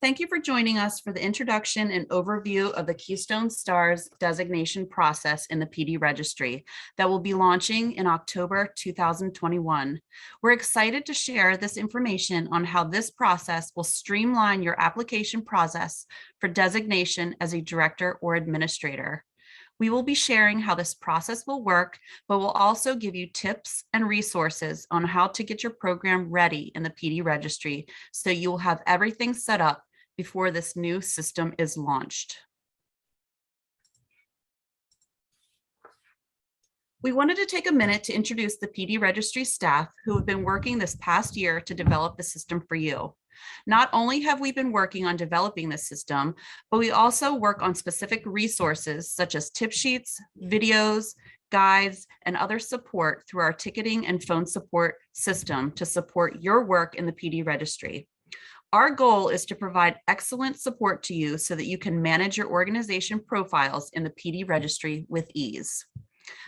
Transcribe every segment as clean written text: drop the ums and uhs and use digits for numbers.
Thank you for joining us for the introduction and overview of the Keystone STARS designation process in the PD Registry that will be launching in October 2021. We're excited to share this information on how this process will streamline your application process for designation as a director or administrator. We will be sharing how this process will work, but we'll also give you tips and resources on how to get your program ready in the PD Registry so you will have everything set up before this new system is launched. We wanted to take a minute to introduce the PD Registry staff who have been working this past year to develop the system for you. Not only have we been working on developing the system, but we also work on specific resources such as tip sheets, videos, guides, and other support through our ticketing and phone support system to support your work in the PD Registry. Our goal is to provide excellent support to you so that you can manage your organization profiles in the PD Registry with ease.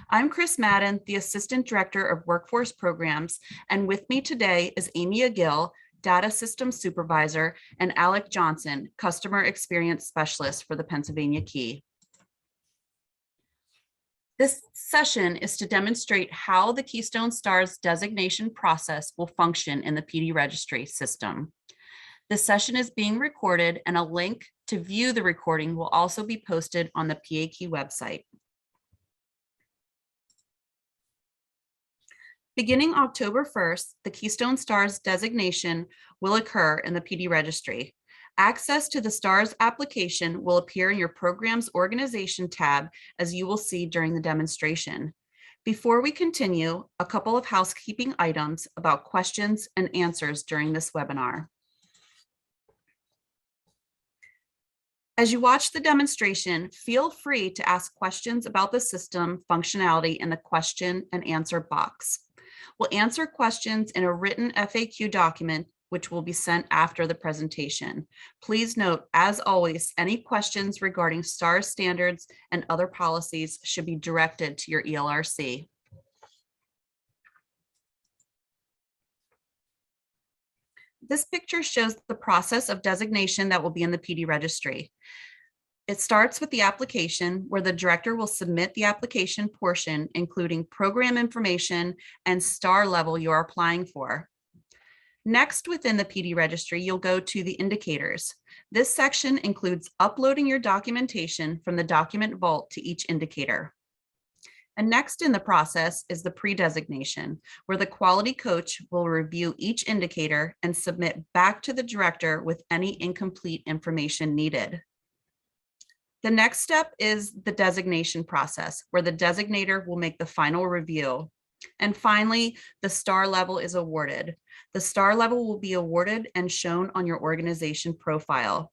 I'm Chris Madden, the Assistant Director of Workforce Programs, and with me today is Amy Agill, Data Systems Supervisor, and Alec Johnson, Customer Experience Specialist for the Pennsylvania Key. This session is to demonstrate how the Keystone STARS designation process will function in the PD Registry system. This session is being recorded, and a link to view the recording will also be posted on the PAKey website. Beginning October 1st, the Keystone STARS designation will occur in the PD Registry. Access to the STARS application will appear in your program's organization tab, as you will see during the demonstration. Before we continue, a couple of housekeeping items about questions and answers during this webinar. As you watch the demonstration, feel free to ask questions about the system functionality in the question and answer box. We'll answer questions in a written FAQ document, which will be sent after the presentation. Please note, as always, any questions regarding STARS standards and other policies should be directed to your ELRC. This picture shows the process of designation that will be in the PD Registry. It starts with the application, where the director will submit the application portion, including program information and STAR level you're applying for. Next, within the PD Registry, you'll go to the indicators. This section includes uploading your documentation from the document vault to each indicator. And next in the process is the pre-designation, where the quality coach will review each indicator and submit back to the director with any incomplete information needed. The next step is the designation process, where the designator will make the final review. And finally, the STAR level is awarded. The STAR level will be awarded and shown on your organization profile.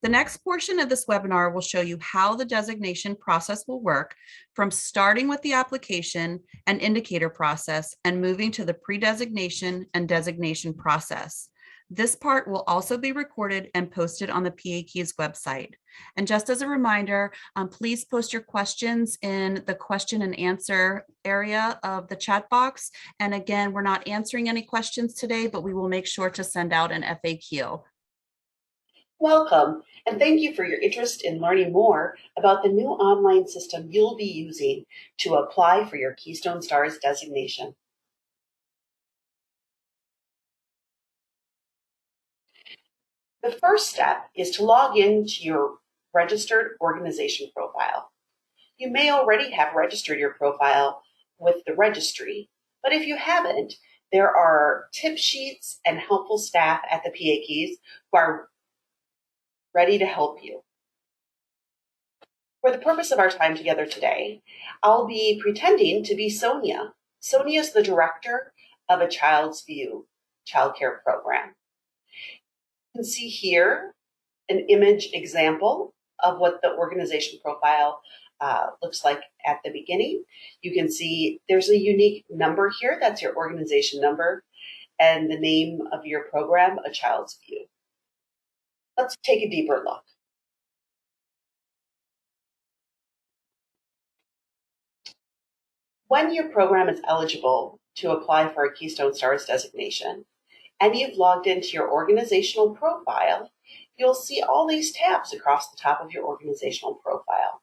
The next portion of this webinar will show you how the designation process will work, from starting with the application and indicator process and moving to the pre-designation and designation process. This part will also be recorded and posted on the PAKey's website. And just as a reminder, please post your questions in the question and answer area of the chat box. And again, we're not answering any questions today, but we will make sure to send out an FAQ. Welcome, and thank you for your interest in learning more about the new online system you'll be using to apply for your Keystone STARS designation. The first step is to log in to your registered organization profile. You may already have registered your profile with the registry, but if you haven't, there are tip sheets and helpful staff at the PAKeys who are ready to help you. For the purpose of our time together today, I'll be pretending to be Sonia. Sonia is the director of a Child's View childcare program. You can see here an image example of what the organization profile looks like at the beginning. You can see there's a unique number here. That's your organization number and the name of your program, A Child's View. Let's take a deeper look. When your program is eligible to apply for a Keystone STARS designation, and you've logged into your organizational profile, you'll see all these tabs across the top of your organizational profile.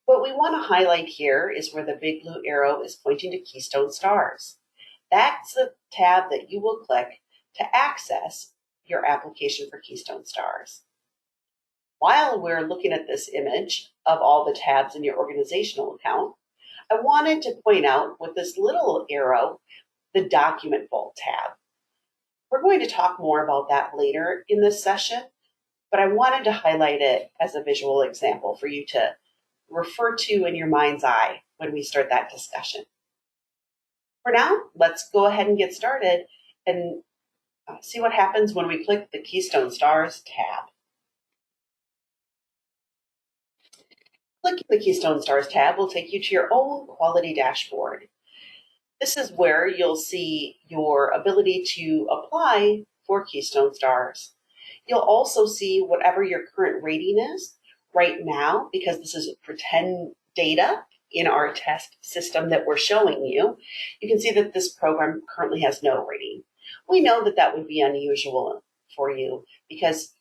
What we want to highlight here is where the big blue arrow is pointing to Keystone STARS. That's the tab that you will click to access your application for Keystone STARS. While we're looking at this image of all the tabs in your organizational account, I wanted to point out with this little arrow, the Document Vault tab. We're going to talk more about that later in this session, but I wanted to highlight it as a visual example for you to refer to in your mind's eye when we start that discussion. For now, let's go ahead and get started and see what happens when we click the Keystone STARS tab. Clicking the Keystone STARS tab will take you to your own quality dashboard. This is where you'll see your ability to apply for Keystone STARS. You'll also see whatever your current rating is right now, because this is pretend data in our test system that we're showing you. You can see that this program currently has no rating. We know that that would be unusual for you because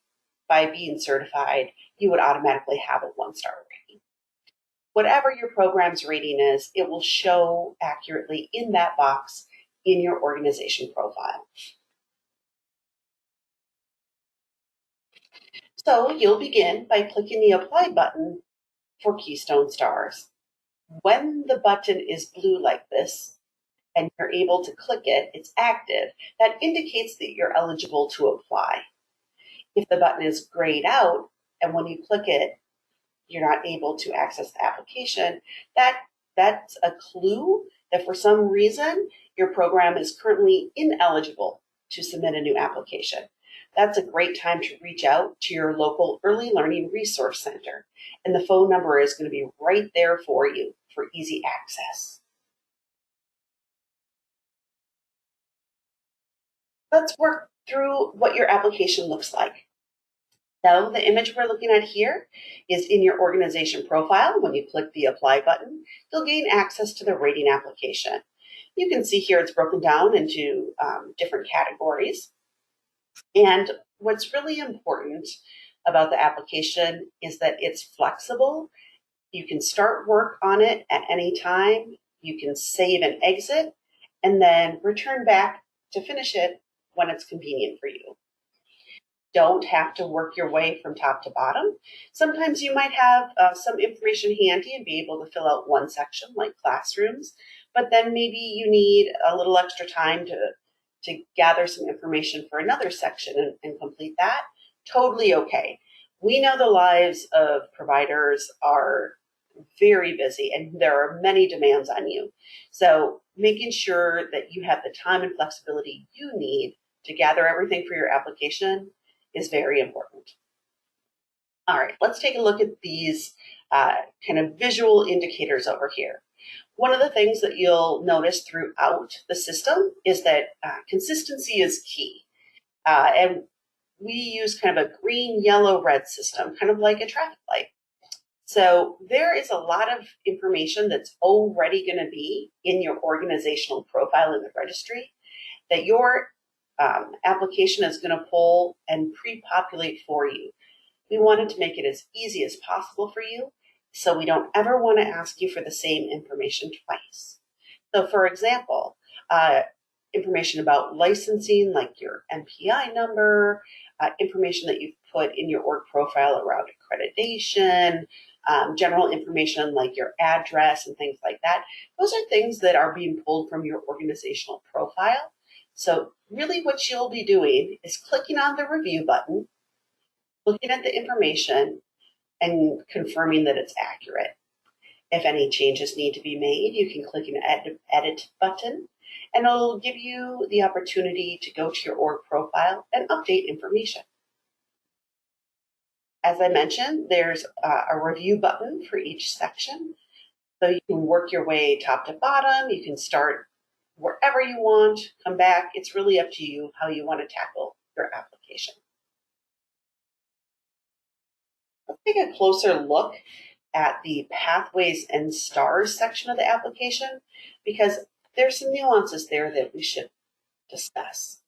by being certified, you would automatically have a 1-star rating. Whatever your program's rating is, it will show accurately in that box in your organization profile. So you'll begin by clicking the Apply button for Keystone STARS. When the button is blue like this, and you're able to click it, it's active. That indicates that you're eligible to apply. If the button is grayed out, and when you click it, you're not able to access the application, that's a clue that for some reason your program is currently ineligible to submit a new application. That's a great time to reach out to your local Early Learning Resource Center, and the phone number is going to be right there for you for easy access. Let's work through what your application looks like. So the image we're looking at here is in your organization profile. When you click the Apply button, you'll gain access to the rating application. You can see here it's broken down into different categories. And what's really important about the application is that it's flexible. You can start work on it at any time. You can save and exit, and then return back to finish it when it's convenient for you. Don't have to work your way from top to bottom. Sometimes you might have some information handy and be able to fill out one section like classrooms, but then maybe you need a little extra time to gather some information for another section and complete that. Totally okay. We know the lives of providers are very busy and there are many demands on you. So making sure that you have the time and flexibility you need to gather everything for your application is very important. All right, let's take a look at these kind of visual indicators over here. One of the things that you'll notice throughout the system is that consistency is key. And we use kind of a green, yellow, red system, kind of like a traffic light. So there is a lot of information that's already going to be in your organizational profile in the registry that your application is going to pull and pre-populate for you. We wanted to make it as easy as possible for you, so we don't ever want to ask you for the same information twice. So for example, information about licensing, like your MPI number, information that you've put in your org profile around accreditation, general information like your address and things like that. Those are things that are being pulled from your organizational profile. So really what you'll be doing is clicking on the review button, looking at the information, and confirming that it's accurate. If any changes need to be made, you can click an edit button, and it'll give you the opportunity to go to your org profile and update information. As I mentioned, there's a review button for each section. So you can work your way top to bottom. You can start wherever you want, come back. It's really up to you how you want to tackle your application. Let's take a closer look at the Pathways and Stars section of the application, because there's some nuances there that we should discuss.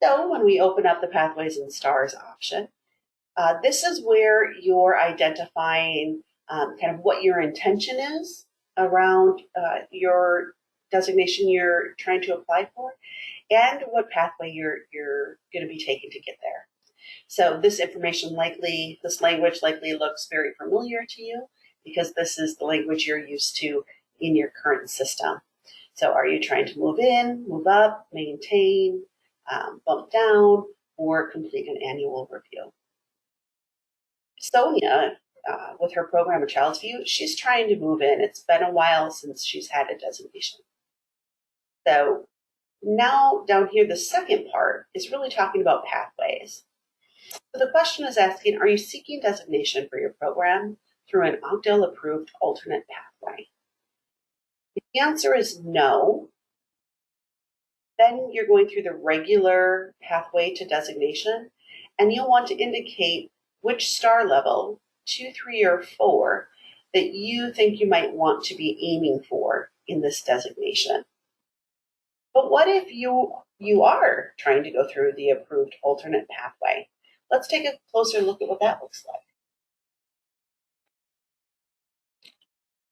So when we open up the Pathways and Stars option, this is where you're identifying kind of what your intention is around your designation you're trying to apply for, and what pathway you're going to be taking to get there. So this language likely looks very familiar to you because this is the language you're used to in your current system. So are you trying to move in, move up, maintain, bump down, or complete an annual review? Sonia, with her program A Child's View, she's trying to move in. It's been a while since she's had a designation. So now down here, the second part is really talking about pathways. So the question is asking, are you seeking designation for your program through an OCDL approved alternate pathway? If the answer is no, then you're going through the regular pathway to designation, and you'll want to indicate which star level, 2, 3, or 4, that you think you might want to be aiming for in this designation. But what if you are trying to go through the approved alternate pathway? Let's take a closer look at what that looks like.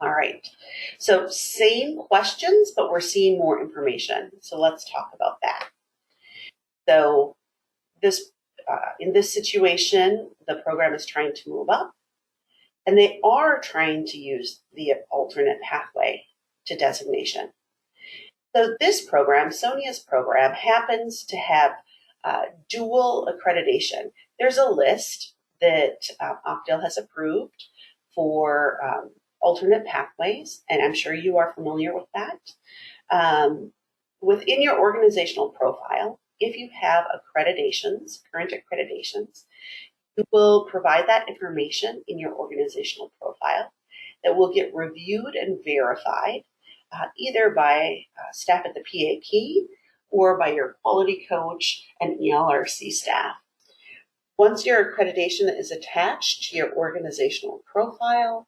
All right, so same questions, but we're seeing more information. So let's talk about that. So in this situation, the program is trying to move up, and they are trying to use the alternate pathway to designation. So this program, Sonia's program, happens to have dual accreditation. There's a list that OCDL has approved for alternate pathways, and I'm sure you are familiar with that. Within your organizational profile, if you have accreditations, current accreditations, you will provide that information in your organizational profile that will get reviewed and verified either by staff at the PAP or by your quality coach and ELRC staff. Once your accreditation is attached to your organizational profile,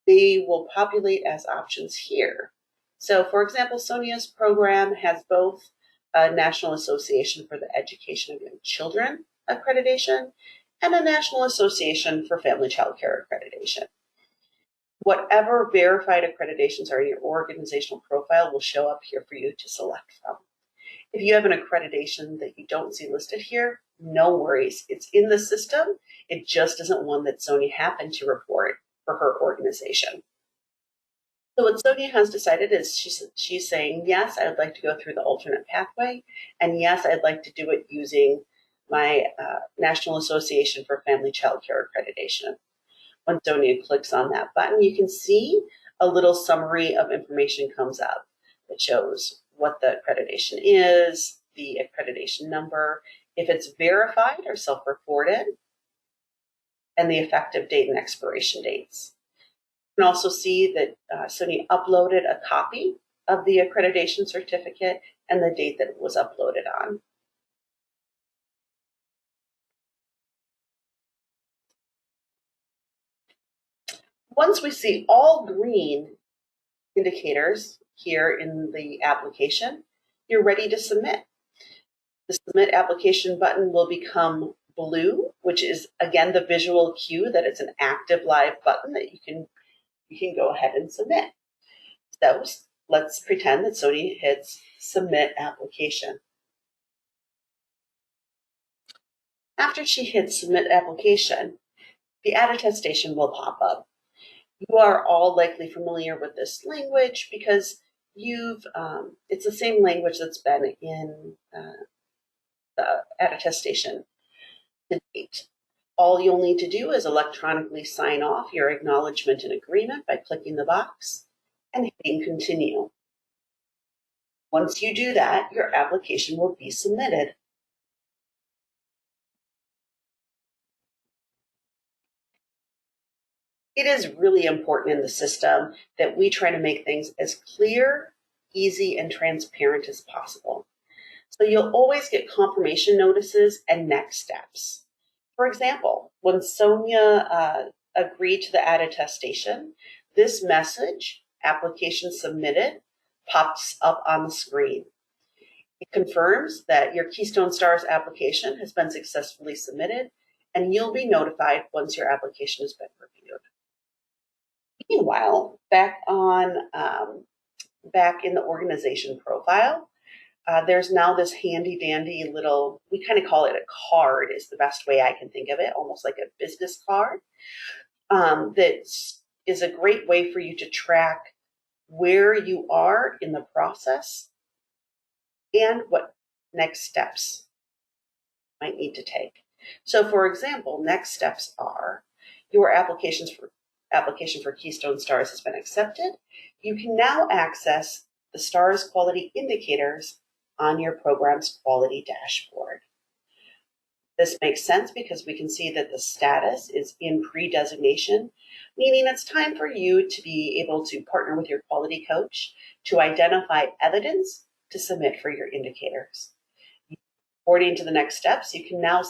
they will populate as options here. So for example, Sonia's program has both a National Association for the Education of Young Children accreditation and a National Association for Family Child Care accreditation. Whatever verified accreditations are in your organizational profile will show up here for you to select from. If you have an accreditation that you don't see listed here, no worries. It's in the system. It just isn't one that Sonia happened to report for her organization. So what Sonia has decided is she's saying, yes, I would like to go through the alternate pathway, and yes, I'd like to do it using my National Association for Family Child Care accreditation. When Sonia clicks on that button, you can see a little summary of information comes up that shows what the accreditation is, the accreditation number, if it's verified or self-reported, and the effective date and expiration dates. You can also see that Sonia uploaded a copy of the accreditation certificate and the date that it was uploaded on. Once we see all green indicators here in the application, you're ready to submit. The Submit Application button will become blue, which is, again, the visual cue that it's an active live button that you can go ahead and submit. So let's pretend that Sonia hits Submit Application. After she hits Submit Application, the attestation will pop up. You are all likely familiar with this language because it's the same language that's been in the attestation to date. All you'll need to do is electronically sign off your acknowledgement and agreement by clicking the box and hitting continue. Once you do that, your application will be submitted. It is really important in the system that we try to make things as clear, easy, and transparent as possible. So you'll always get confirmation notices and next steps. For example, when Sonia agreed to the attestation, this message, application submitted, pops up on the screen. It confirms that your Keystone STARS application has been successfully submitted, and you'll be notified once your application has been reviewed. Meanwhile, back in the organization profile, there's now this handy dandy little, we kind of call it a card is the best way I can think of it, almost like a business card. That is a great way for you to track where you are in the process and what next steps might need to take. So for example, next steps are your application for Keystone STARS has been accepted. You can now access the STARS quality indicators on your program's quality dashboard. This makes sense because we can see that the status is in pre-designation, meaning it's time for you to be able to partner with your quality coach to identify evidence to submit for your indicators. According to the next steps, you can now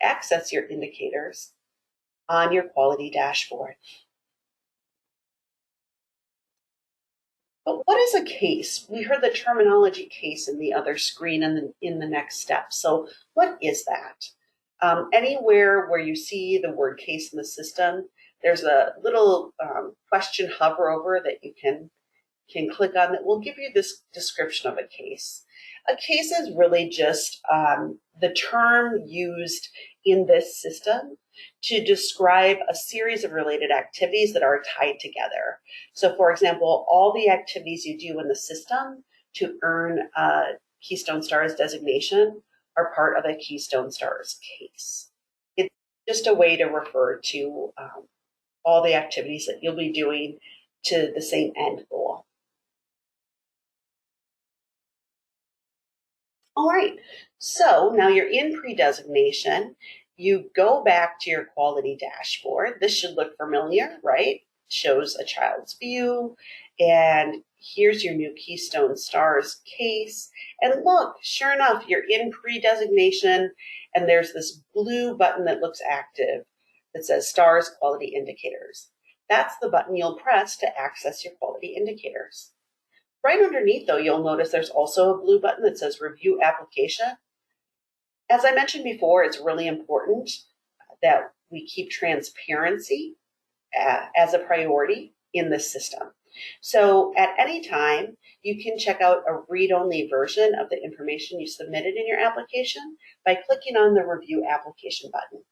access your indicators on your quality dashboard. But what is a case? We heard the terminology case in the other screen and in the next step. So what is that? Anywhere where you see the word case in the system, there's a little question hover over that you can click on that will give you this description of a case. A case is really just the term used in this system to describe a series of related activities that are tied together. So for example, all the activities you do in the system to earn a Keystone STARS designation are part of a Keystone STARS case. It's just a way to refer to all the activities that you'll be doing to the same end goal. All right, so now you're in pre-designation. You go back to your quality dashboard. This should look familiar, right? Shows a child's view, and here's your new Keystone STARS case. And look, sure enough, you're in pre-designation, and there's this blue button that looks active that says STARS Quality Indicators. That's the button you'll press to access your quality indicators. Right underneath, though, you'll notice there's also a blue button that says Review Application. As I mentioned before, it's really important that we keep transparency as a priority in this system. So at any time, you can check out a read-only version of the information you submitted in your application by clicking on the Review Application button.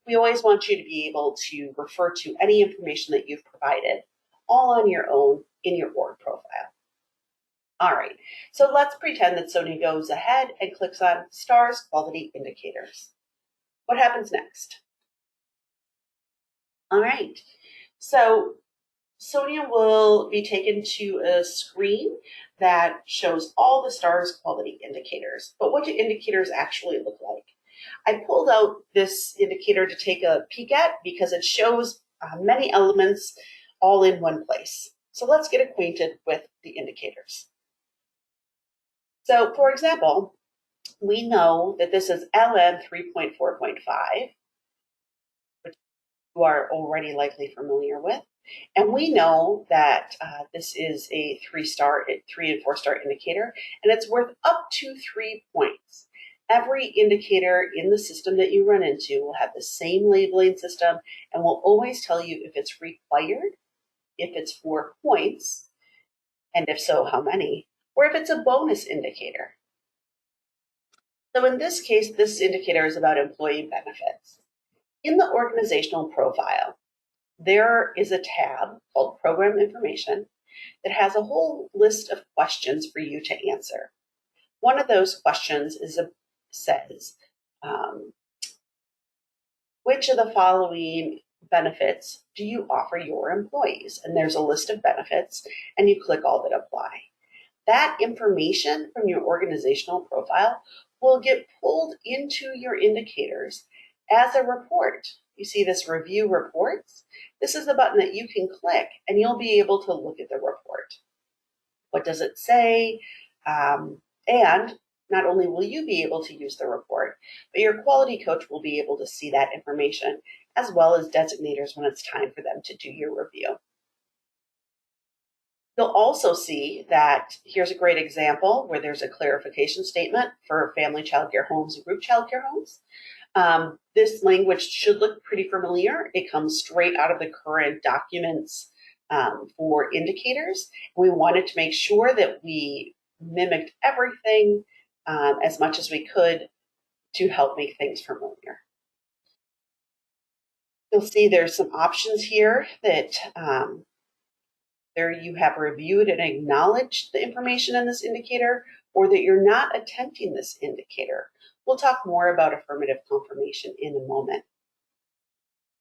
We always want you to be able to refer to any information that you've provided all on your own in your org profile. All right, so let's pretend that Sonia goes ahead and clicks on STARS Quality Indicators. What happens next? All right, so Sonia will be taken to a screen that shows all the STARS quality indicators. But what do indicators actually look like? I pulled out this indicator to take a peek at because it shows many elements all in one place. So let's get acquainted with the indicators. So for example, we know that this is LN 3.4.5, which you are already likely familiar with. And we know that this is a 3 and 4 star indicator, and it's worth up to 3 points. Every indicator in the system that you run into will have the same labeling system and will always tell you if it's required, if it's 4 points, and if so, how many, or if it's a bonus indicator. So in this case, this indicator is about employee benefits. In the organizational profile, there is a tab called Program Information that has a whole list of questions for you to answer. One of those questions says, which of the following benefits do you offer your employees? And there's a list of benefits, and you click all that apply. That information from your organizational profile will get pulled into your indicators as a report. You see this Review Reports? This is the button that you can click, and you'll be able to look at the report. What does it say? And not only will you be able to use the report, but your quality coach will be able to see that information, as well as designators when it's time for them to do your review. You'll also see that here's a great example where there's a clarification statement for family child care homes and group child care homes. This language should look pretty familiar. It comes straight out of the current documents for indicators. We wanted to make sure that we mimicked everything as much as we could to help make things familiar. You'll see there's some options here that there you have reviewed and acknowledged the information in this indicator, or that you're not attempting this indicator. We'll talk more about affirmative confirmation in a moment.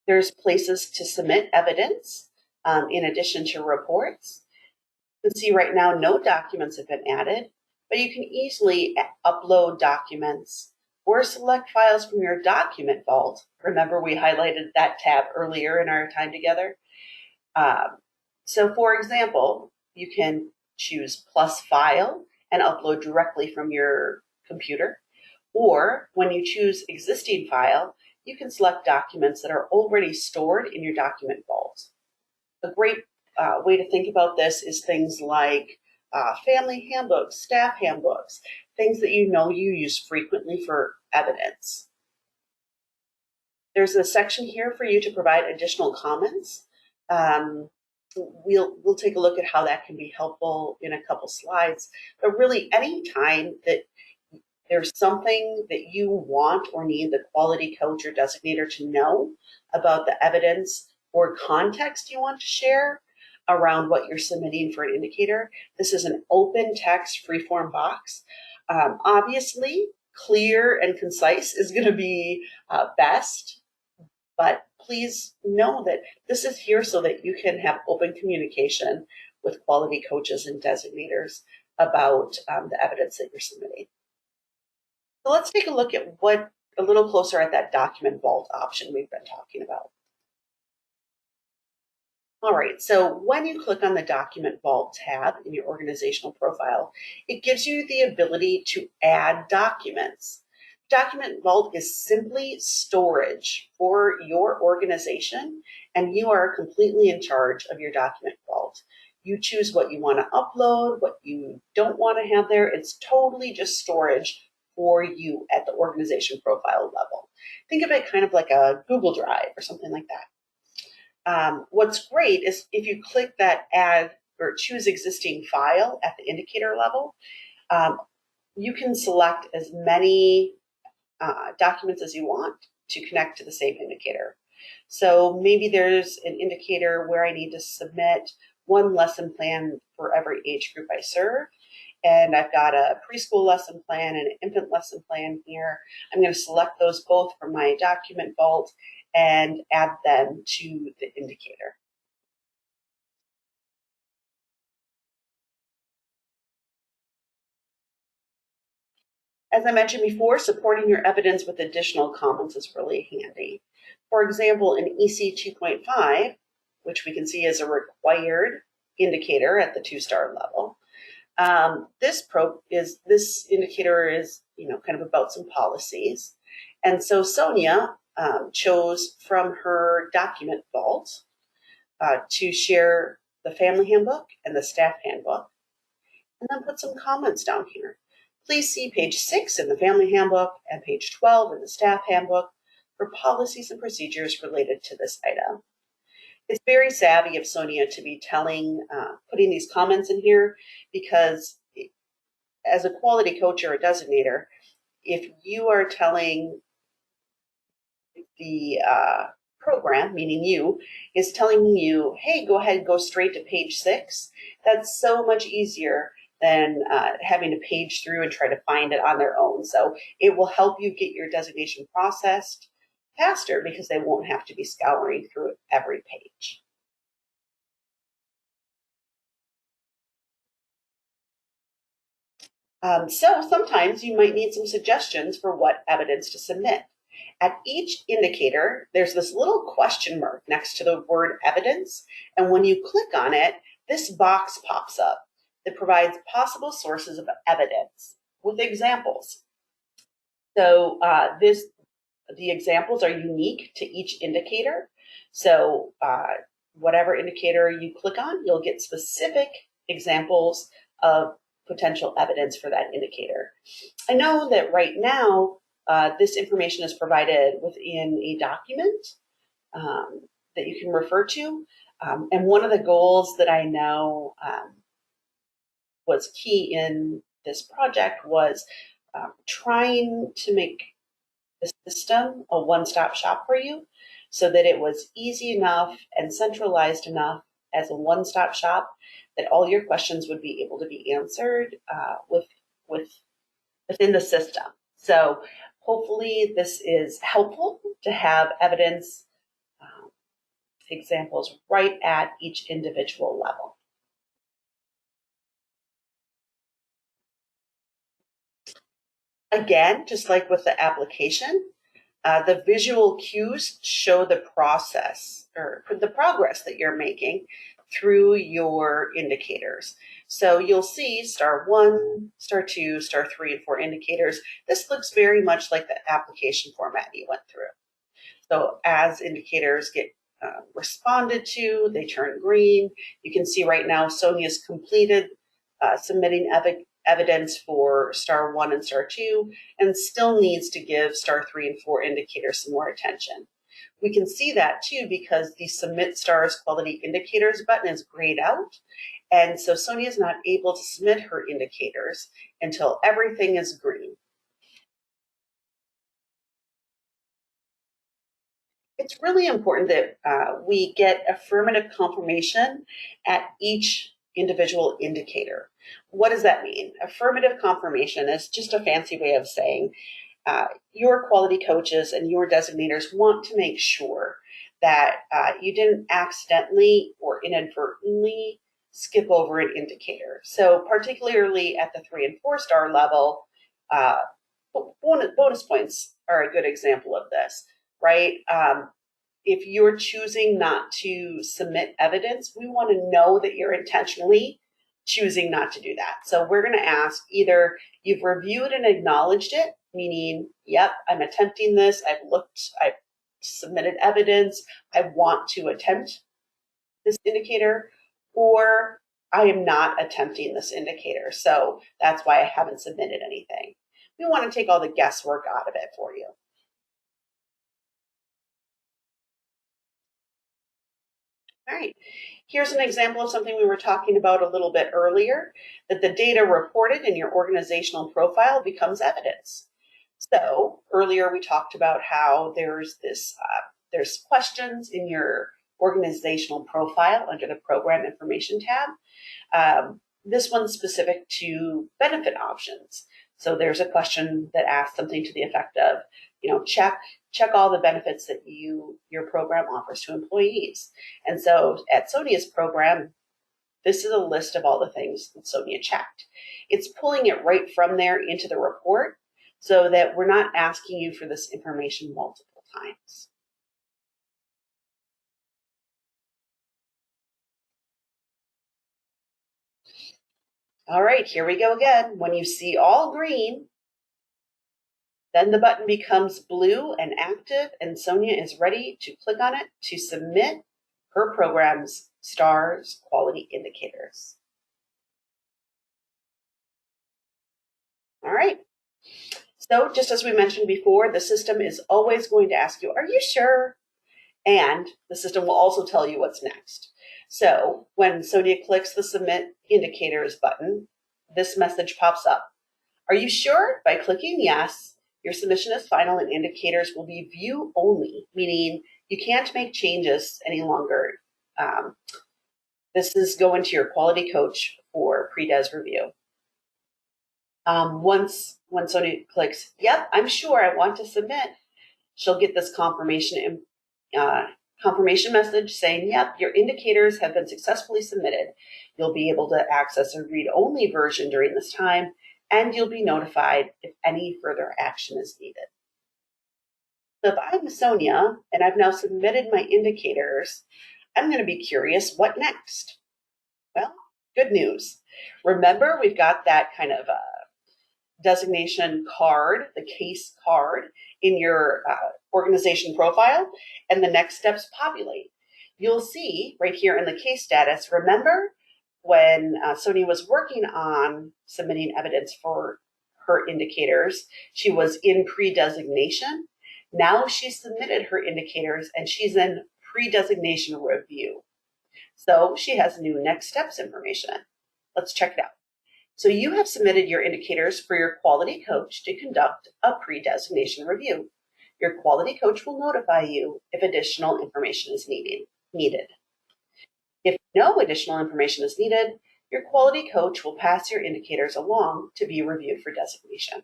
There's places to submit evidence in addition to reports. You can see right now no documents have been added, but you can easily upload documents or select files from your document vault. Remember, we highlighted that tab earlier in our time together. So for example, you can choose plus file and upload directly from your computer. Or when you choose existing file, you can select documents that are already stored in your document vault. A great way to think about this is things like family handbooks, staff handbooks, things that you know you use frequently for evidence. There's a section here for you to provide additional comments. We'll take a look at how that can be helpful in a couple slides. But really, any time that there's something that you want or need the quality coach or designator to know about the evidence or context you want to share around what you're submitting for an indicator, this is an open text free-form box. Obviously, clear and concise is going to be best, but please know that this is here so that you can have open communication with quality coaches and designators about the evidence that you're submitting. So let's take a look at a little closer at that document vault option we've been talking about. All right, so when you click on the Document Vault tab in your organizational profile, it gives you the ability to add documents. Document Vault is simply storage for your organization, and you are completely in charge of your document vault. You choose what you want to upload, what you don't want to have there. It's totally just storage for you at the organization profile level. Think of it kind of like a Google Drive or something like that. What's great is if you click that add or choose existing file at the indicator level, you can select as many documents as you want to connect to the same indicator. So maybe there's an indicator where I need to submit one lesson plan for every age group I serve. And I've got a preschool lesson plan and an infant lesson plan here. I'm going to select those both from my document vault and add them to the indicator. As I mentioned before, supporting your evidence with additional comments is really handy. For example, in EC 2.5, which we can see as a required indicator at the 2-star level, this indicator is kind of about some policies. And so Sonia chose from her document vault to share the family handbook and the staff handbook, and then put some comments down here. Please see page 6 in the family handbook and page 12 in the staff handbook for policies and procedures related to this item. It's very savvy of Sonia to be putting these comments in here, because as a quality coach or a designator, if you are telling the program, meaning you, is telling you, hey, go ahead and go straight to page 6, that's so much easier than having to page through and try to find it on their own. So it will help you get your designation processed faster, because they won't have to be scouring through every page. So sometimes you might need some suggestions for what evidence to submit. At each indicator, there's this little question mark next to the word evidence, and when you click on it, this box pops up that provides possible sources of evidence with examples. So the examples are unique to each indicator. So whatever indicator you click on, you'll get specific examples of potential evidence for that indicator. I know that right now, this information is provided within a document that you can refer to. And one of the goals that I know was key in this project was trying to make the system a one-stop shop for you so that it was easy enough and centralized enough as a one-stop shop that all your questions would be able to be answered within the system. So hopefully this is helpful to have evidence examples right at each individual level. Again, just like with the application, the visual cues show the process or the progress that you're making through your indicators. So you'll see star 1, star 2, star 3, and 4 indicators. This looks very much like the application format you went through. So as indicators get responded to, they turn green. You can see right now Sonia's completed submitting evidence for star 1 and star 2 and still needs to give star 3 and 4 indicators some more attention. We can see that too because the Submit Stars Quality Indicators button is grayed out. And so Sonia is not able to submit her indicators until everything is green. It's really important that we get affirmative confirmation at each individual indicator. What does that mean? Affirmative confirmation is just a fancy way of saying your quality coaches and your designators want to make sure that you didn't accidentally or inadvertently skip over an indicator. So particularly at the 3 and 4 star level, bonus points are a good example of this, right? If you're choosing not to submit evidence, we want to know that you're intentionally choosing not to do that. So we're going to ask either you've reviewed and acknowledged it, meaning, yep, I'm attempting this, I've submitted evidence, I want to attempt this indicator, or I am not attempting this indicator. So that's why I haven't submitted anything. We want to take all the guesswork out of it for you. All right, here's an example of something we were talking about a little bit earlier, that the data reported in your organizational profile becomes evidence. So earlier we talked about how there's questions in your organizational profile under the Program Information tab. This one's specific to benefit options. So there's a question that asks something to the effect of, check all the benefits that your program offers to employees. And so at Sonia's program, this is a list of all the things that Sonia checked. It's pulling it right from there into the report so that we're not asking you for this information multiple times. All right, here we go again. When you see all green, then the button becomes blue and active, and Sonia is ready to click on it to submit her program's STARS quality indicators. All right. So just as we mentioned before, the system is always going to ask you, are you sure? And the system will also tell you what's next. So when Sonia clicks the Submit Indicators button, this message pops up. Are you sure? By clicking yes, your submission is final and indicators will be view only, meaning you can't make changes any longer. This is going to your quality coach for pre-des review. When Sonia clicks, yep, I'm sure I want to submit, she'll get this confirmation message saying, yep, your indicators have been successfully submitted. You'll be able to access a read-only version during this time, and you'll be notified if any further action is needed. So if I'm Sonia and I've now submitted my indicators, I'm going to be curious, what next? Well, good news. Remember, we've got that kind of designation card, the case card, in your organization profile, and the next steps populate. You'll see right here in the case status, remember, when Sonia was working on submitting evidence for her indicators, she was in pre-designation. Now she's submitted her indicators and she's in pre-designation review. So she has new next steps information. Let's check it out. So you have submitted your indicators for your quality coach to conduct a pre-designation review. Your quality coach will notify you if additional information is needed. If no additional information is needed, your quality coach will pass your indicators along to be reviewed for designation.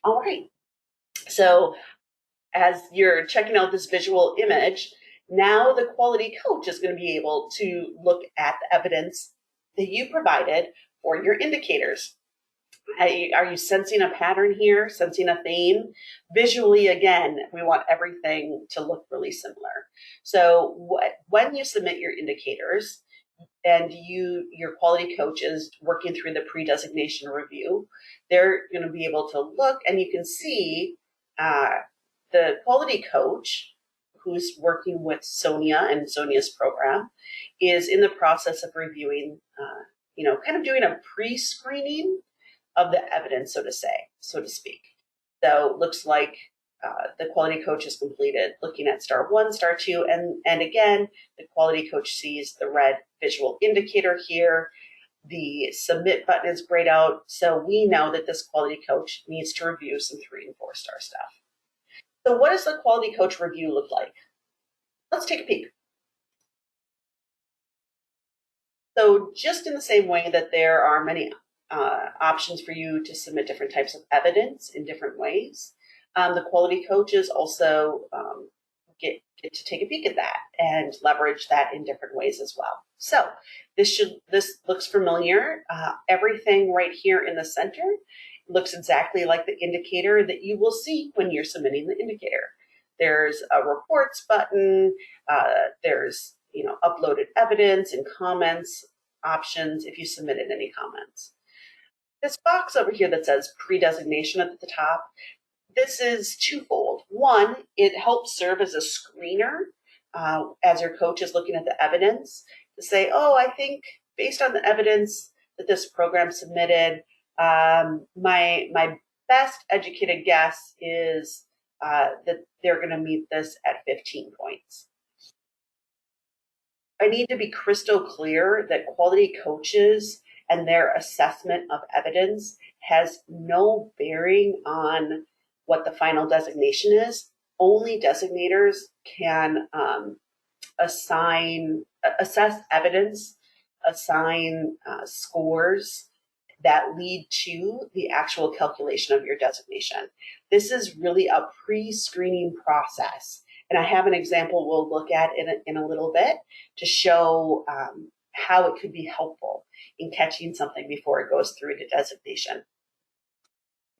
All right, so as you're checking out this visual image, now the quality coach is going to be able to look at the evidence that you provided for your indicators. Are you sensing a pattern here, sensing a theme? Visually, again, we want everything to look really similar. So when you submit your indicators and your quality coach is working through the pre-designation review, they're going to be able to look and you can see the quality coach who's working with Sonia and Sonia's program is in the process of reviewing, kind of doing a pre-screening of the evidence, so to speak. So looks like the quality coach has completed looking at star 1, star 2, and again, the quality coach sees the red visual indicator here. The submit button is grayed out, so we know that this quality coach needs to review some 3 and 4 star stuff. So what does the quality coach review look like? Let's take a peek. So just in the same way that there are many options for you to submit different types of evidence in different ways, the quality coaches also get to take a peek at that and leverage that in different ways as well. So this looks familiar. Everything right here in the center looks exactly like the indicator that you will see when you're submitting the indicator. There's a reports button. There's uploaded evidence and comments options if you submitted any comments. This box over here that says pre-designation at the top, this is twofold. One, it helps serve as a screener as your coach is looking at the evidence to say, oh, I think based on the evidence that this program submitted, my best educated guess is that they're going to meet this at 15 points. I need to be crystal clear that quality coaches and their assessment of evidence has no bearing on what the final designation is. Only designators can assess evidence, assign scores that lead to the actual calculation of your designation. This is really a pre-screening process. And I have an example we'll look at in a little bit to show how it could be helpful in catching something before it goes through to designation.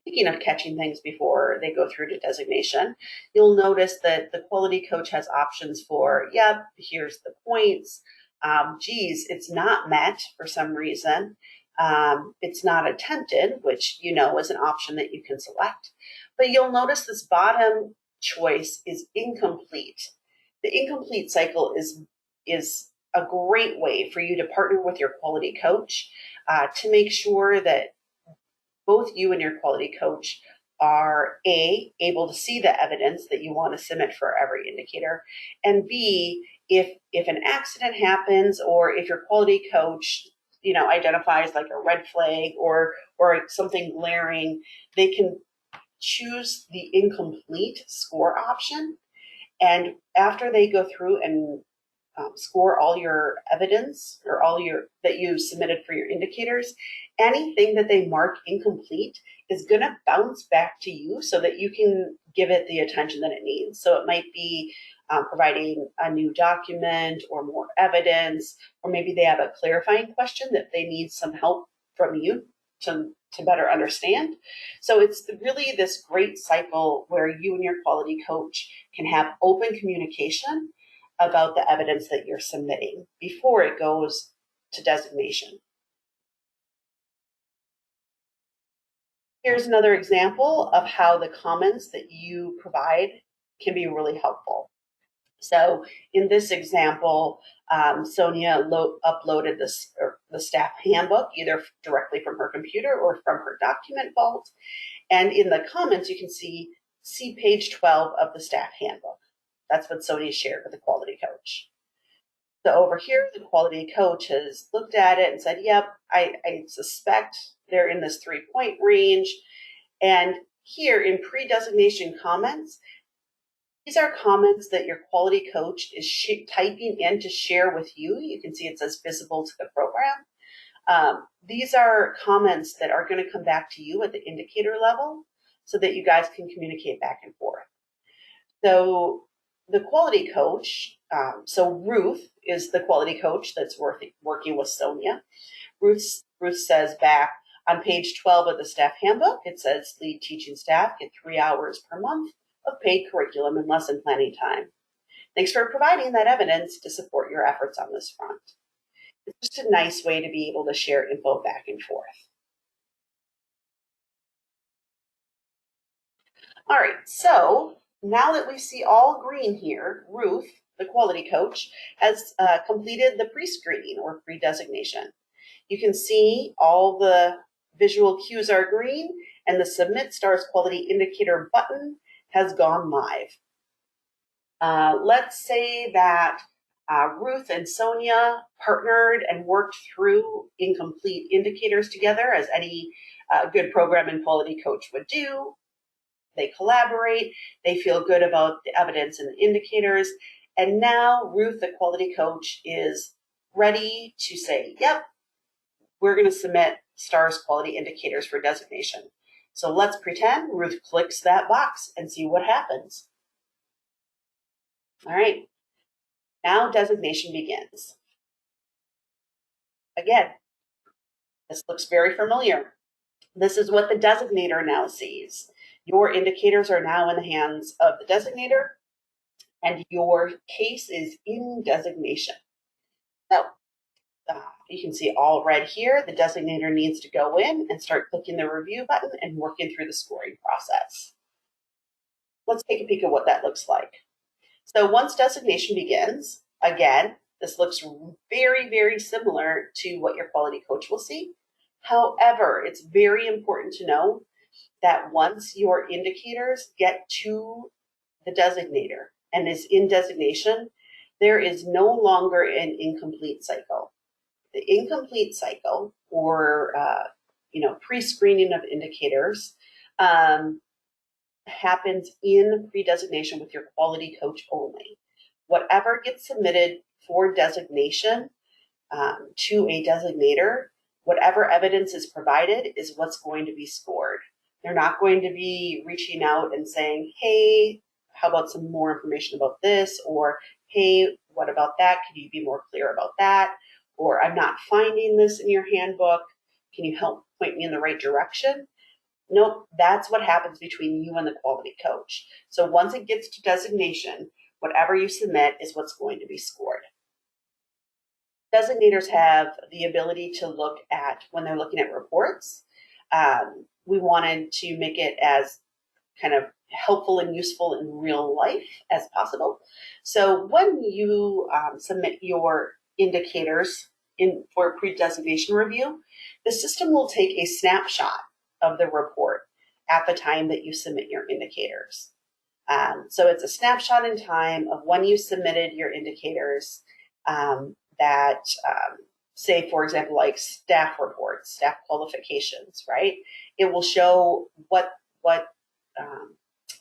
Speaking of catching things before they go through to designation, you'll notice that the quality coach has options for, yep, here's the points. Geez, it's not met for some reason. It's not attempted, which is an option that you can select. But you'll notice this bottom choice is incomplete. The incomplete cycle is a great way for you to partner with your quality coach to make sure that both you and your quality coach are A, able to see the evidence that you want to submit for every indicator, and B, if an accident happens or if your quality coach identifies like a red flag or something glaring, they can choose the incomplete score option. And after they go through and score all your evidence or that you submitted for your indicators, anything that they mark incomplete is going to bounce back to you so that you can give it the attention that it needs. So it might be providing a new document or more evidence, or maybe they have a clarifying question that they need some help from you to better understand. So it's really this great cycle where you and your quality coach can have open communication about the evidence that you're submitting before it goes to designation. Here's another example of how the comments that you provide can be really helpful. So in this example, Sonia uploaded the staff handbook either directly from her computer or from her document vault. And in the comments, you can see page 12 of the staff handbook. That's what Sonia shared with the quality coach. So over here, the quality coach has looked at it and said, yep, I suspect they're in this 3-point range. And here in pre-designation comments, these are comments that your quality coach is typing in to share with you. You can see it says visible to the program. These are comments that are going to come back to you at the indicator level so that you guys can communicate back and forth. So the quality coach, so Ruth is the quality coach that's working with Sonia. Ruth says back on page 12 of the staff handbook, it says lead teaching staff get 3 hours per month of paid curriculum and lesson planning time. Thanks for providing that evidence to support your efforts on this front. It's just a nice way to be able to share info back and forth. All right, so now that we see all green here, Ruth, the quality coach, has completed the pre-screening or pre-designation. You can see all the visual cues are green and the Submit STARS Quality Indicator button has gone live. Let's say that Ruth and Sonia partnered and worked through incomplete indicators together, as any good program and quality coach would do. They collaborate, they feel good about the evidence and the indicators, and now Ruth, the quality coach, is ready to say, yep, we're going to submit STARS quality indicators for designation. So let's pretend Ruth clicks that box and see what happens. All right, now designation begins. Again, this looks very familiar. This is what the designator now sees. Your indicators are now in the hands of the designator, and your case is in designation. So you can see all red here. The designator needs to go in and start clicking the review button and working through the scoring process. Let's take a peek at what that looks like. So once designation begins, again, this looks very, very similar to what your quality coach will see. However, it's very important to know that once your indicators get to the designator and is in designation, there is no longer an incomplete cycle. The incomplete cycle, or pre-screening of indicators, happens in pre-designation with your quality coach only. Whatever gets submitted for designation to a designator, whatever evidence is provided is what's going to be scored. They're not going to be reaching out and saying, hey, how about some more information about this? Or, hey, what about that? Can you be more clear about that? Or, I'm not finding this in your handbook. Can you help point me in the right direction? Nope, that's what happens between you and the quality coach. So once it gets to designation, whatever you submit is what's going to be scored. Designators have the ability to look at, when they're looking at reports, we wanted to make it as kind of helpful and useful in real life as possible. So when you submit your indicators for pre-designation review, the system will take a snapshot of the report at the time that you submit your indicators. So it's a snapshot in time of when you submitted your indicators say, for example, like staff reports, staff qualifications, right? It will show what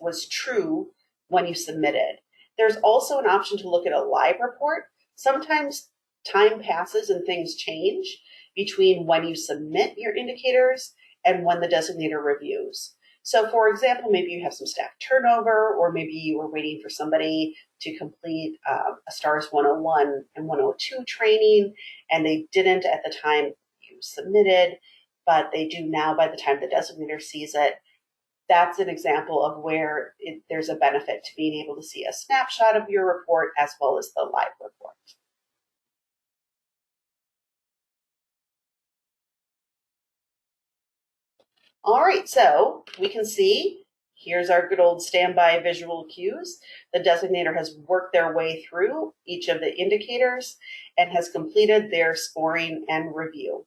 was true when you submitted. There's also an option to look at a live report. Sometimes time passes and things change between when you submit your indicators and when the designator reviews. So for example, maybe you have some staff turnover, or maybe you were waiting for somebody to complete a STARS 101 and 102 training, and they didn't at the time you submitted, but they do now by the time the designator sees it. That's an example of where there's a benefit to being able to see a snapshot of your report as well as the live report. All right, so we can see Here's our good old standby visual cues. The designator has worked their way through each of the indicators and has completed their scoring and review.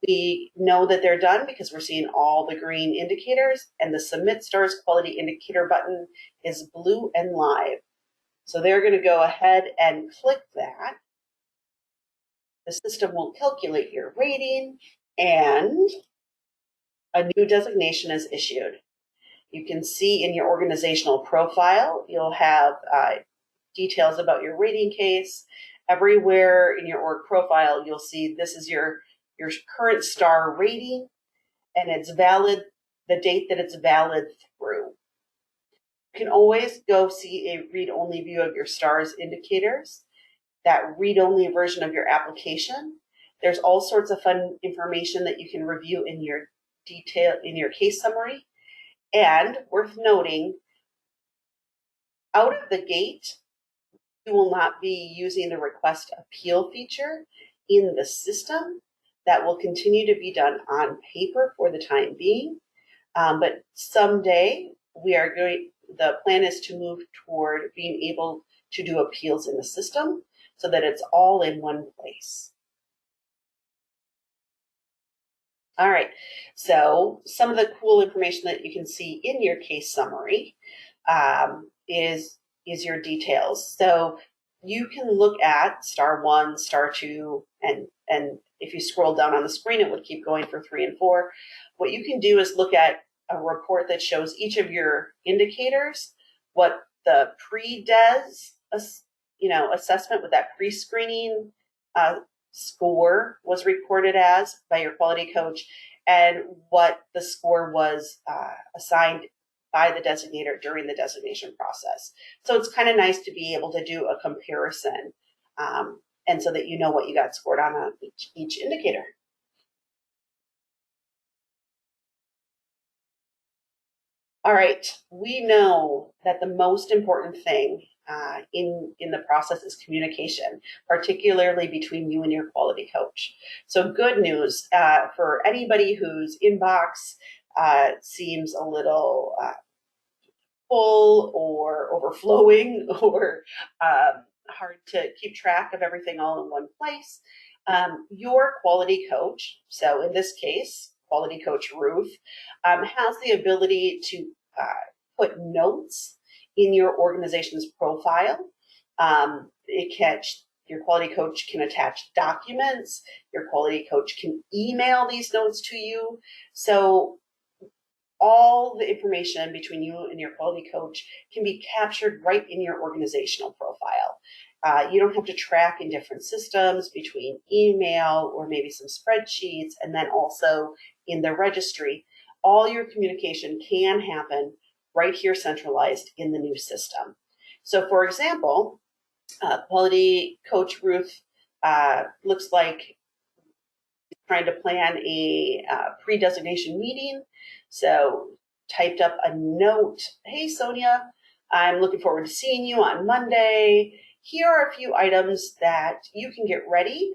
We know that they're done because we're seeing all the green indicators, and the Submit Stars Quality Indicator button is blue and live. So they're going to go ahead and click that. The system will calculate your rating, and a new designation is issued. You can see in your organizational profile, you'll have details about your rating case. Everywhere in your org profile, you'll see this is your current star rating, and it's valid, the date that it's valid through. You can always go see a read-only view of your stars indicators, that read-only version of your application. There's all sorts of fun information that you can review in your case summary. And worth noting, out of the gate, you will not be using the request appeal feature in the system. That will continue to be done on paper for the time being. But someday the plan is to move toward being able to do appeals in the system so that it's all in one place. All right, so some of the cool information that you can see in your case summary is your details. So you can look at star 1, star 2, and if you scroll down on the screen, it would keep going for 3 and 4. What you can do is look at a report that shows each of your indicators, what the pre-des assessment with that pre-screening score was reported as by your quality coach, and what the score was assigned by the designator during the designation process. So it's kind of nice to be able to do a comparison, and so that you know what you got scored on each indicator. All right, we know that the most important thing in the process is communication, particularly between you and your quality coach. So good news for anybody whose inbox seems a little full or overflowing or hard to keep track of everything all in one place. Your quality coach, so in this case, quality coach Ruth, has the ability to put notes in your organization's profile. Your quality coach can attach documents. Your quality coach can email these notes to you. So all the information between you and your quality coach can be captured right in your organizational profile. You don't have to track in different systems between email or maybe some spreadsheets, and then also in the registry. All your communication can happen right here centralized in the new system. So for example, quality coach Ruth looks like trying to plan a pre-designation meeting. So typed up a note, hey Sonia, I'm looking forward to seeing you on Monday. Here are a few items that you can get ready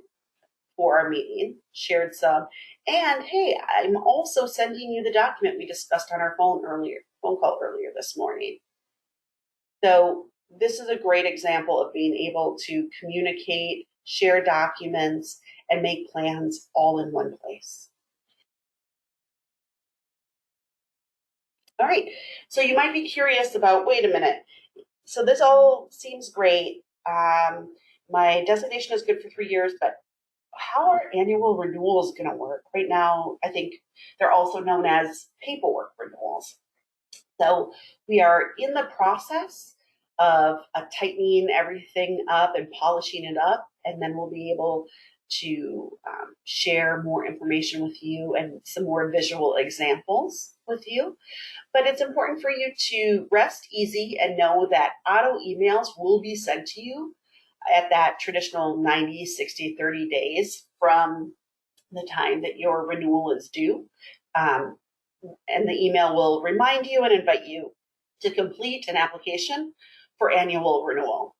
for our meeting, shared some, and hey, I'm also sending you the document we discussed on our phone call earlier this morning. So this is a great example of being able to communicate, share documents, and make plans all in one place. All right, so you might be curious about, wait a minute, so this all seems great. My designation is good for 3 years, but how are annual renewals going to work? Right now, I think they're also known as paperwork renewals. So we are in the process of tightening everything up and polishing it up, and then we'll be able to share more information with you and some more visual examples with you. But it's important for you to rest easy and know that auto emails will be sent to you at that traditional 90, 60, 30 days from the time that your renewal is due. And the email will remind you and invite you to complete an application for annual renewal.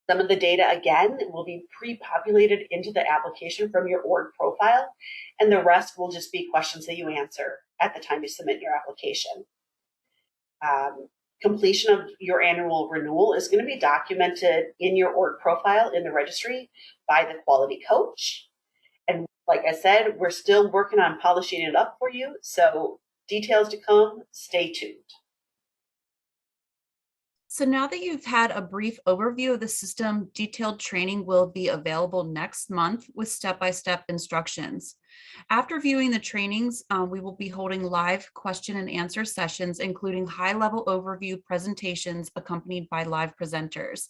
Some of the data, again, will be pre-populated into the application from your org profile, and the rest will just be questions that you answer at the time you submit your application. Completion of your annual renewal is going to be documented in your org profile in the registry by the quality coach. And like I said, we're still working on polishing it up for you. So details to come, stay tuned. So now that you've had a brief overview of the system, detailed training will be available next month with step-by-step instructions. After viewing the trainings, we will be holding live question and answer sessions, including high-level overview presentations accompanied by live presenters.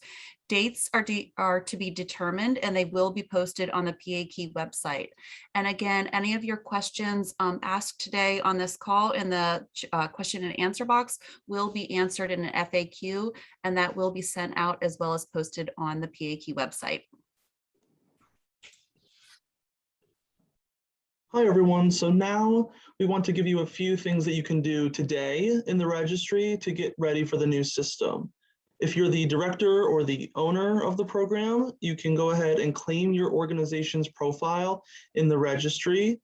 Dates are to be determined, and they will be posted on the PAKey website. And again, any of your questions asked today on this call in the question and answer box will be answered in an FAQ, and that will be sent out as well as posted on the PAKey website. Hi, everyone. So now we want to give you a few things that you can do today in the registry to get ready for the new system. If you're the director or the owner of the program, you can go ahead and claim your organization's profile in the registry.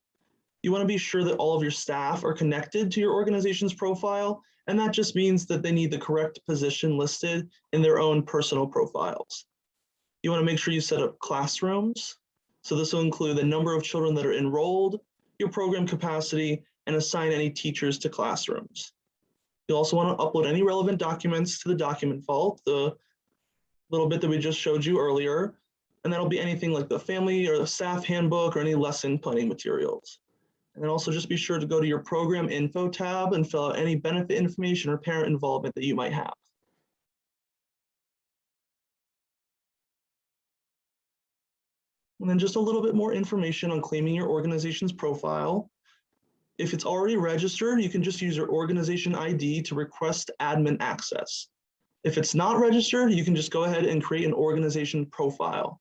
You want to be sure that all of your staff are connected to your organization's profile, and that just means that they need the correct position listed in their own personal profiles. You want to make sure you set up classrooms. So this will include the number of children that are enrolled, your program capacity, and assign any teachers to classrooms. You'll also want to upload any relevant documents to the document vault, the little bit that we just showed you earlier, and that'll be anything like the family or the staff handbook or any lesson planning materials. And then also just be sure to go to your program info tab and fill out any benefit information or parent involvement that you might have. And then just a little bit more information on claiming your organization's profile. If it's already registered, you can just use your organization ID to request admin access. If it's not registered, you can just go ahead and create an organization profile.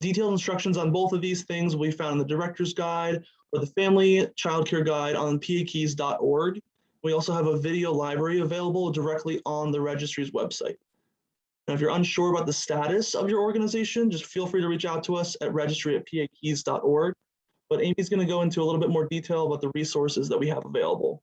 Detailed instructions on both of these things will be found in the director's guide or the family childcare guide on pakeys.org. We also have a video library available directly on the registry's website. Now, if you're unsure about the status of your organization, just feel free to reach out to us at registry@pakeys.org. But Amy's going to go into a little bit more detail about the resources that we have available.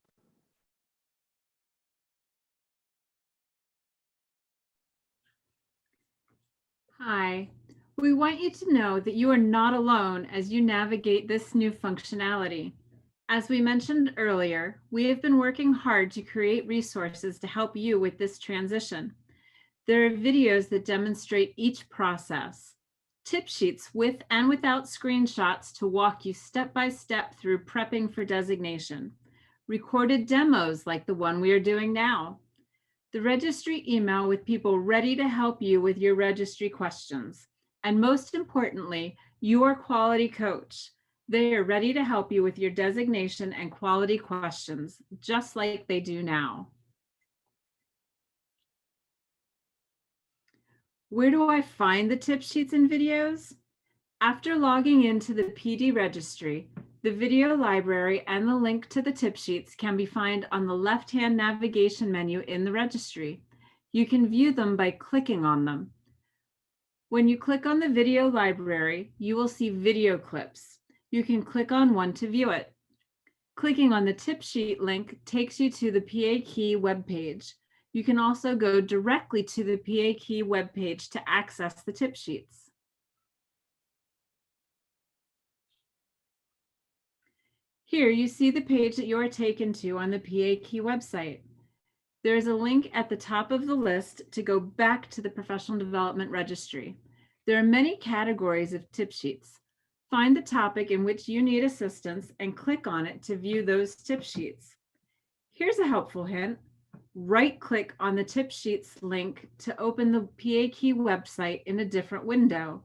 Hi, we want you to know that you are not alone as you navigate this new functionality. As we mentioned earlier, we have been working hard to create resources to help you with this transition. There are videos that demonstrate each process, tip sheets with and without screenshots to walk you step by step through prepping for designation, recorded demos like the one we are doing now, the registry email with people ready to help you with your registry questions, and most importantly, your quality coach. They are ready to help you with your designation and quality questions, just like they do now. Where do I find the tip sheets and videos? After logging into the PD registry, the video library and the link to the tip sheets can be found on the left-hand navigation menu in the registry. You can view them by clicking on them. When you click on the video library, you will see video clips. You can click on one to view it. Clicking on the tip sheet link takes you to the PAKey webpage. You can also go directly to the PAKey webpage to access the tip sheets. Here you see the page that you are taken to on the PAKey website. There is a link at the top of the list to go back to the Professional Development Registry. There are many categories of tip sheets. Find the topic in which you need assistance and click on it to view those tip sheets. Here's a helpful hint. Right-click on the tip sheets link to open the PAKey website in a different window.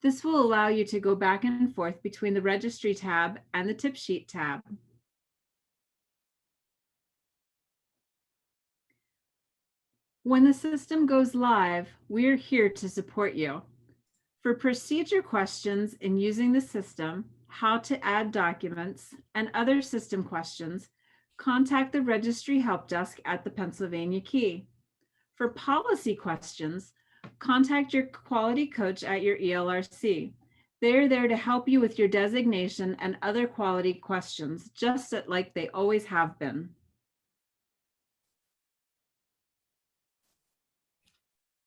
This will allow you to go back and forth between the registry tab and the tip sheet tab. When the system goes live, we're here to support you. For procedure questions in using the system, how to add documents, and other system questions, contact the Registry Help Desk at the Pennsylvania Key. For policy questions, contact your quality coach at your ELRC. They're there to help you with your designation and other quality questions, just like they always have been.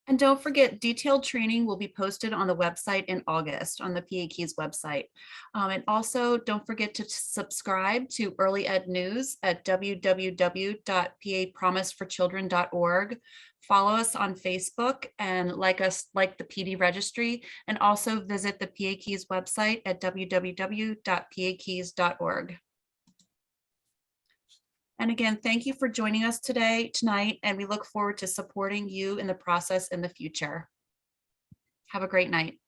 And don't forget, detailed training will be posted on the website in August on the PA Keys website. And also don't forget to subscribe to Early Ed News at www.papromiseforchildren.org. Follow us on Facebook and like the PD Registry, and also visit the PA Keys website at www.pakeys.org. And again, thank you for joining us tonight, and we look forward to supporting you in the process in the future. Have a great night.